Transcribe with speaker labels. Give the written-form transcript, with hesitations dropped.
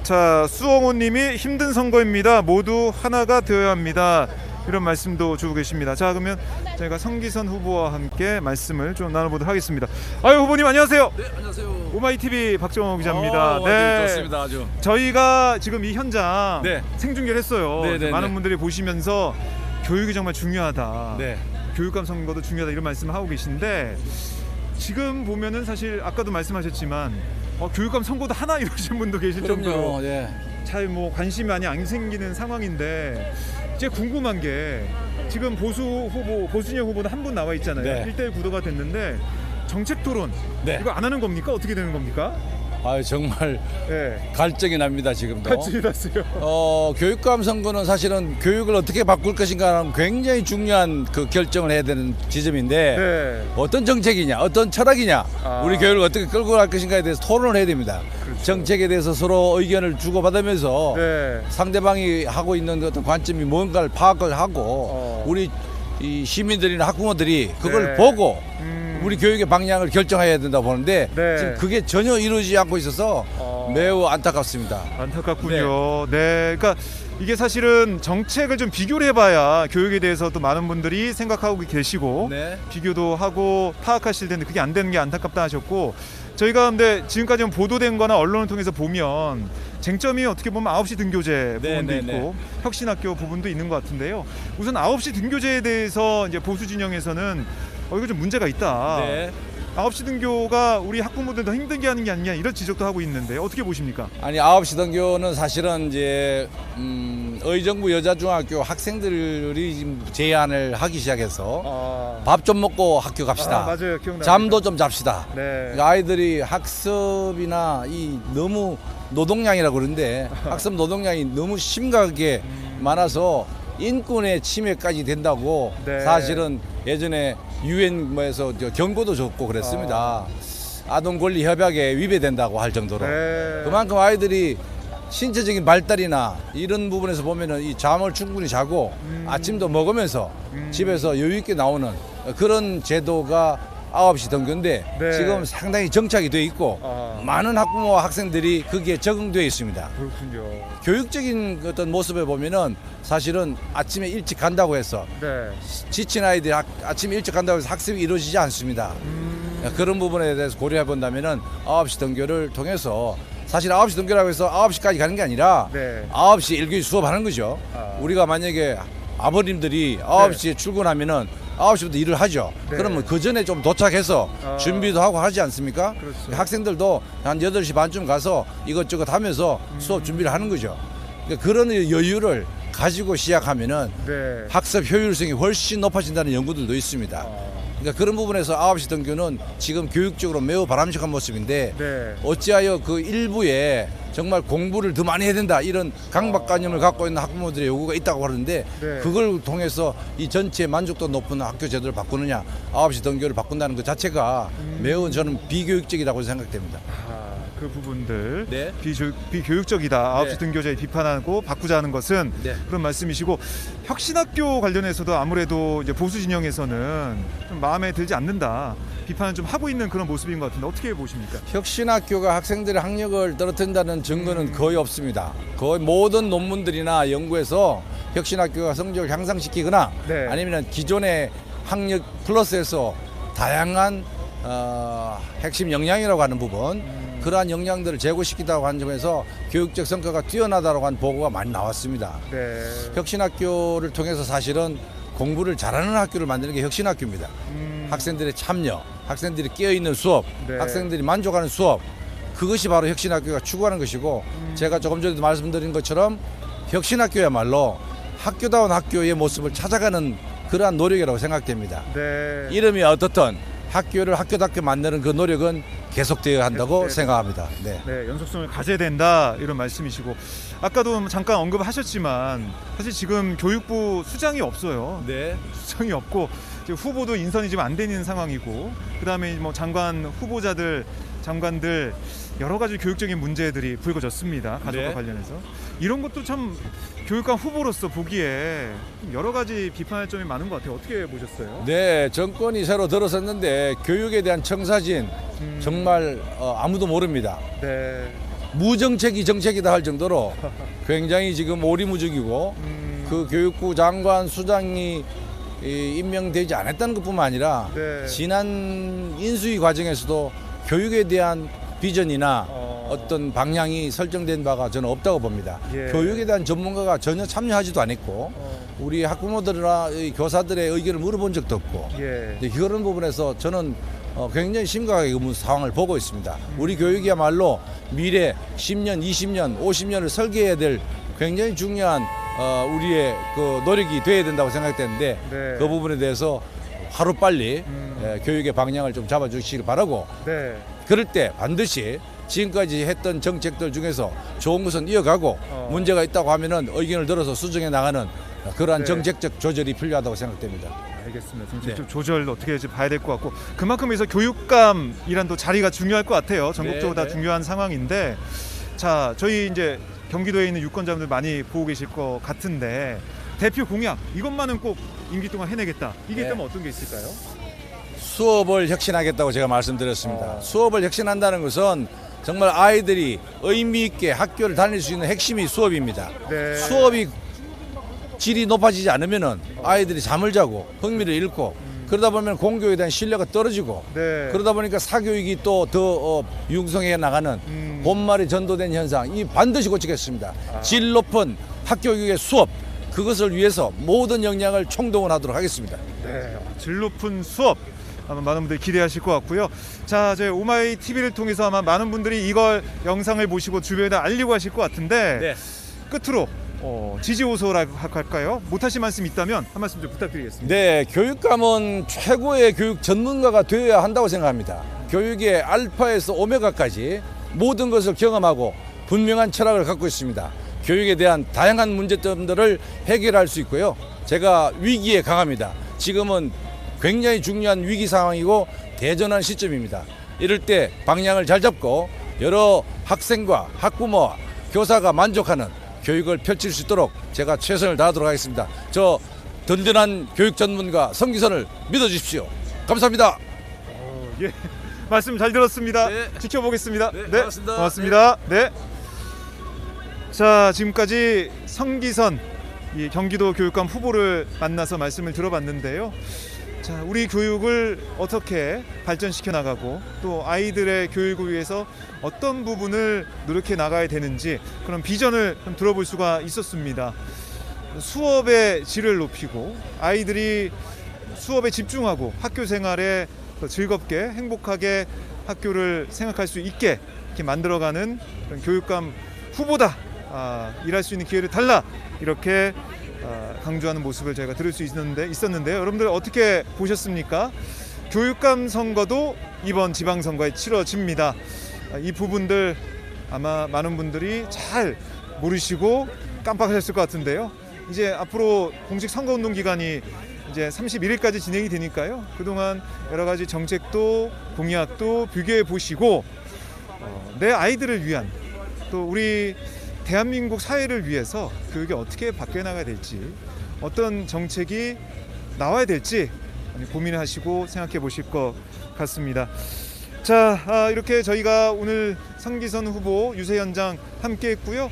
Speaker 1: 자, 수홍호님이 힘든 선거입니다. 모두 하나가 되어야 합니다. 이런 말씀도 주고 계십니다. 자, 그러면 저희가 성기선 후보와 함께 말씀을 좀 나눠보도록 하겠습니다. 아유, 후보님 안녕하세요.
Speaker 2: 네, 안녕하세요.
Speaker 1: 오마이TV 박정호 기자입니다.
Speaker 2: 네, 좋습니다. 아주.
Speaker 1: 저희가 지금 이 현장
Speaker 2: 네.
Speaker 1: 생중계를 했어요.
Speaker 2: 네.
Speaker 1: 많은 분들이 보시면서 교육이 정말 중요하다.
Speaker 2: 네.
Speaker 1: 교육감 선거도 중요하다 이런 말씀을 하고 계신데 지금 보면은 사실 아까도 말씀하셨지만 교육감 선거도 하나 이러신 분도 계실 정도로
Speaker 2: 네.
Speaker 1: 잘 뭐 관심이 많이 안 생기는 상황인데 이제 궁금한 게 지금 보수진영 후보는 한 분 나와 있잖아요.
Speaker 2: 네.
Speaker 1: 1대1 구도가 됐는데 정책 토론
Speaker 2: 네.
Speaker 1: 이거 안 하는 겁니까? 어떻게 되는 겁니까?
Speaker 2: 아, 정말
Speaker 1: 네.
Speaker 2: 갈증이 납니다, 지금도.
Speaker 1: 같이 났어요.
Speaker 2: 교육감 선거는 사실은 교육을 어떻게 바꿀 것인가는 굉장히 중요한 그 결정을 해야 되는 지점인데
Speaker 1: 네.
Speaker 2: 어떤 정책이냐, 어떤 철학이냐, 우리 교육을 어떻게 끌고 갈 것인가에 대해서 토론을 해야 됩니다.
Speaker 1: 그렇죠.
Speaker 2: 정책에 대해서 서로 의견을 주고받으면서
Speaker 1: 네.
Speaker 2: 상대방이 하고 있는 어떤 관점이 뭔가를 파악을 하고 우리 이 시민들이나 학부모들이 그걸
Speaker 1: 네.
Speaker 2: 보고 우리 교육의 방향을 결정해야 된다고 보는데
Speaker 1: 네.
Speaker 2: 지금 그게 전혀 이루어지지 않고 있어서 매우 안타깝습니다.
Speaker 1: 안타깝군요. 네. 그러니까 이게 사실은 정책을 좀 비교를 해봐야 교육에 대해서 또 많은 분들이 생각하고 계시고
Speaker 2: 네.
Speaker 1: 비교도 하고 파악하실 텐데 그게 안 되는 게 안타깝다 하셨고 저희가 근데 지금까지 보도된 거나 언론을 통해서 보면 쟁점이 어떻게 보면 9시 등교제 부분도 있고 혁신학교 부분도 있는 것 같은데요. 우선 9시 등교제에 대해서 이제 보수 진영에서는 이거 좀 문제가 있다.
Speaker 2: 네.
Speaker 1: 9시 등교가 우리 학부모들 더 힘들게 하는 게 아니냐 이런 지적도 하고 있는데 어떻게 보십니까?
Speaker 2: 아니 9시 등교는 사실은 이제 의정부 여자중학교 학생들이 지금 제안을 하기 시작해서 밥 좀 먹고 학교 갑시다.
Speaker 1: 맞아요. 기억나요.
Speaker 2: 잠도 좀 잡시다.
Speaker 1: 네.
Speaker 2: 그러니까 아이들이 학습이나 이 너무 노동량이라고 그러는데 학습 노동량이 너무 심각하게 많아서 인권의 침해까지 된다고
Speaker 1: 네.
Speaker 2: 사실은 예전에 유엔 뭐에서 경고도 줬고 그랬습니다. 아동 권리 협약에 위배된다고 할 정도로
Speaker 1: 네.
Speaker 2: 그만큼 아이들이 신체적인 발달이나 이런 부분에서 보면은 이 잠을 충분히 자고 아침도 먹으면서 집에서 여유 있게 나오는 그런 제도가 9시 등교인데
Speaker 1: 네.
Speaker 2: 지금 상당히 정착이 돼 있고 많은 학부모와 학생들이 거기에 적응되어 있습니다.
Speaker 1: 그렇군요.
Speaker 2: 교육적인 어떤 모습에 보면은 사실은 아침에 일찍 간다고 해서
Speaker 1: 네.
Speaker 2: 지친 아이들이 아침에 일찍 간다고 해서 학습이 이루어지지 않습니다. 그런 부분에 대해서 고려해 본다면은 9시 등교를 통해서 사실 9시 등교라고 해서 9시까지 가는 게 아니라
Speaker 1: 네.
Speaker 2: 9시 일교시 수업하는 거죠. 우리가 만약에 아버님들이 9시에 출근하면은 9시부터 일을 하죠.
Speaker 1: 네.
Speaker 2: 그러면 그 전에 좀 도착해서 준비도 하고 하지 않습니까?
Speaker 1: 그렇죠.
Speaker 2: 학생들도 한 8시 반쯤 가서 이것저것 하면서 수업 준비를 하는 거죠. 그러니까 그런 여유를 가지고 시작하면은
Speaker 1: 네.
Speaker 2: 학습 효율성이 훨씬 높아진다는 연구들도 있습니다. 그러니까 그런 부분에서 9시 등교는 지금 교육적으로 매우 바람직한 모습인데
Speaker 1: 네.
Speaker 2: 어찌하여 그 일부에 정말 공부를 더 많이 해야 된다 이런 강박관념을 갖고 있는 학부모들의 요구가 있다고 하는데
Speaker 1: 네.
Speaker 2: 그걸 통해서 이 전체 만족도 높은 학교 제도를 바꾸느냐 9시 등교를 바꾼다는 것 자체가 매우 저는 비교육적이라고 생각됩니다.
Speaker 1: 그 부분들
Speaker 2: 네.
Speaker 1: 비교육적이다. 9시
Speaker 2: 네.
Speaker 1: 등교제 비판하고 바꾸자 하는 것은
Speaker 2: 네.
Speaker 1: 그런 말씀이시고 혁신학교 관련해서도 아무래도 이제 보수 진영에서는 좀 마음에 들지 않는다. 비판을 좀 하고 있는 그런 모습인 것 같은데 어떻게 보십니까?
Speaker 2: 혁신학교가 학생들의 학력을 떨어뜨린다는 증거는 거의 없습니다. 거의 모든 논문들이나 연구에서 혁신학교가 성적을 향상시키거나
Speaker 1: 네.
Speaker 2: 아니면 기존의 학력 플러스에서 다양한 핵심 역량이라고 하는 부분 그러한 역량들을 제고시키다고 하는 점에서 교육적 성과가 뛰어나다고 하는 보고가 많이 나왔습니다.
Speaker 1: 네.
Speaker 2: 혁신학교를 통해서 사실은 공부를 잘하는 학교를 만드는 게 혁신학교입니다. 학생들의 참여, 학생들이 깨어있는 수업,
Speaker 1: 네.
Speaker 2: 학생들이 만족하는 수업 그것이 바로 혁신학교가 추구하는 것이고 제가 조금 전에도 말씀드린 것처럼 혁신학교야말로 학교다운 학교의 모습을 찾아가는 그러한 노력이라고 생각됩니다.
Speaker 1: 네.
Speaker 2: 이름이 어떻든 학교를 학교답게 만드는 그 노력은 계속되어야 한다고 생각합니다. 네.
Speaker 1: 네, 연속성을 가져야 된다 이런 말씀이시고 아까도 잠깐 언급하셨지만 사실 지금 교육부 수장이 없어요.
Speaker 2: 네.
Speaker 1: 수장이 없고 지금 후보도 인선이 지금 안 되는 상황이고 그다음에 뭐 장관 후보자들 장관들 여러 가지 교육적인 문제들이 불거졌습니다. 가족과
Speaker 2: 네.
Speaker 1: 관련해서 이런 것도 참 교육감 후보로서 보기에 여러 가지 비판할 점이 많은 것 같아요. 어떻게 보셨어요?
Speaker 2: 네, 정권이 새로 들어섰는데 교육에 대한 청사진 정말 아무도 모릅니다.
Speaker 1: 네.
Speaker 2: 무정책이 정책이다 할 정도로 굉장히 지금 오리무중이고 그 교육부 장관 수장이 임명되지 않았다는 것뿐만 아니라
Speaker 1: 네.
Speaker 2: 지난 인수위 과정에서도 교육에 대한 비전이나 어떤 방향이 설정된 바가 저는 없다고 봅니다.
Speaker 1: 예.
Speaker 2: 교육에 대한 전문가가 전혀 참여하지도 않았고 우리 학부모들이나 교사들의 의견을 물어본 적도 없고
Speaker 1: 예.
Speaker 2: 그런 부분에서 저는 굉장히 심각하게 그 상황을 보고 있습니다. 우리 교육이야말로 미래 10년, 20년, 50년을 설계해야 될 굉장히 중요한 우리의 그 노력이 돼야 된다고 생각되는데
Speaker 1: 네.
Speaker 2: 그 부분에 대해서 하루빨리 교육의 방향을 좀 잡아주시길 바라고
Speaker 1: 네.
Speaker 2: 그럴 때 반드시 지금까지 했던 정책들 중에서 좋은 것은 이어가고 문제가 있다고 하면은 의견을 들어서 수정해 나가는 그러한
Speaker 1: 네.
Speaker 2: 정책적 조절이 필요하다고 생각됩니다.
Speaker 1: 알겠습니다. 좀
Speaker 2: 네.
Speaker 1: 조절 어떻게 해야지 봐야 될 것 같고 그만큼 해서 교육감이란 또 자리가 중요할 것 같아요. 전국적으로 다
Speaker 2: 네.
Speaker 1: 중요한 상황인데 자 저희 이제 경기도에 있는 유권자분들 많이 보고 계실 것 같은데 대표 공약 이것만은 꼭 임기 동안 해내겠다. 이게
Speaker 2: 네.
Speaker 1: 있다면 어떤 게 있을까요?
Speaker 2: 수업을 혁신하겠다고 제가 말씀드렸습니다. 수업을 혁신한다는 것은 정말 아이들이 의미 있게 학교를 다닐 수 있는 핵심이 수업입니다.
Speaker 1: 네.
Speaker 2: 수업이 질이 높아지지 않으면은 아이들이 잠을 자고 흥미를 잃고 그러다 보면 공교에 대한 신뢰가 떨어지고
Speaker 1: 네.
Speaker 2: 그러다 보니까 사교육이 또 더 융성해 나가는 본말이 전도된 현상 이 반드시 고치겠습니다. 질 높은 학교교육의 수업 그것을 위해서 모든 역량을 총동원하도록 하겠습니다.
Speaker 1: 네. 질 높은 수업 아마 많은 분들이 기대하실 것 같고요. 자, 저희 오마이 TV를 통해서 아마 많은 분들이 이걸 영상을 보시고 주변에 알리고 하실 것 같은데
Speaker 2: 네.
Speaker 1: 끝으로 지지호소라고 할까요? 못하신 말씀 있다면 한 말씀 좀 부탁드리겠습니다.
Speaker 2: 네, 교육감은 최고의 교육 전문가가 되어야 한다고 생각합니다. 교육의 알파에서 오메가까지 모든 것을 경험하고 분명한 철학을 갖고 있습니다. 교육에 대한 다양한 문제점들을 해결할 수 있고요. 제가 위기에 강합니다. 지금은 굉장히 중요한 위기 상황이고 대전한 시점입니다. 이럴 때 방향을 잘 잡고 여러 학생과 학부모와 교사가 만족하는 교육을 펼칠 수 있도록 제가 최선을 다하도록 하겠습니다. 저 든든한 교육 전문가 성기선을 믿어주십시오. 감사합니다.
Speaker 1: 예. 말씀 잘 들었습니다.
Speaker 2: 네.
Speaker 1: 지켜보겠습니다.
Speaker 2: 네, 고맙습니다.
Speaker 1: 고맙습니다. 네. 자, 지금까지 성기선 이 경기도 교육감 후보를 만나서 말씀을 들어봤는데요. 자, 우리 교육을 어떻게 발전시켜 나가고 또 아이들의 교육을 위해서 어떤 부분을 노력해 나가야 되는지 그런 비전을 좀 들어볼 수가 있었습니다. 수업의 질을 높이고 아이들이 수업에 집중하고 학교 생활에 더 즐겁게 행복하게 학교를 생각할 수 있게 이렇게 만들어가는 그런 교육감 후보다. 일할 수 있는 기회를 달라 이렇게 강조하는 모습을 저희가 들을 수 있었는데요. 여러분들 어떻게 보셨습니까? 교육감 선거도 이번 지방선거에 치러집니다. 이 부분들 아마 많은 분들이 잘 모르시고 깜빡하셨을 것 같은데요. 이제 앞으로 공식 선거운동 기간이 이제 31일까지 진행이 되니까요. 그동안 여러 가지 정책도 공약도 비교해 보시고 내 아이들을 위한 또 우리 대한민국 사회를 위해서 교육이 어떻게 바뀌어 나가야 될지 어떤 정책이 나와야 될지 고민하시고 생각해 보실 것 같습니다. 자, 이렇게 저희가 오늘 성기선 후보 유세 현장 함께 했고요.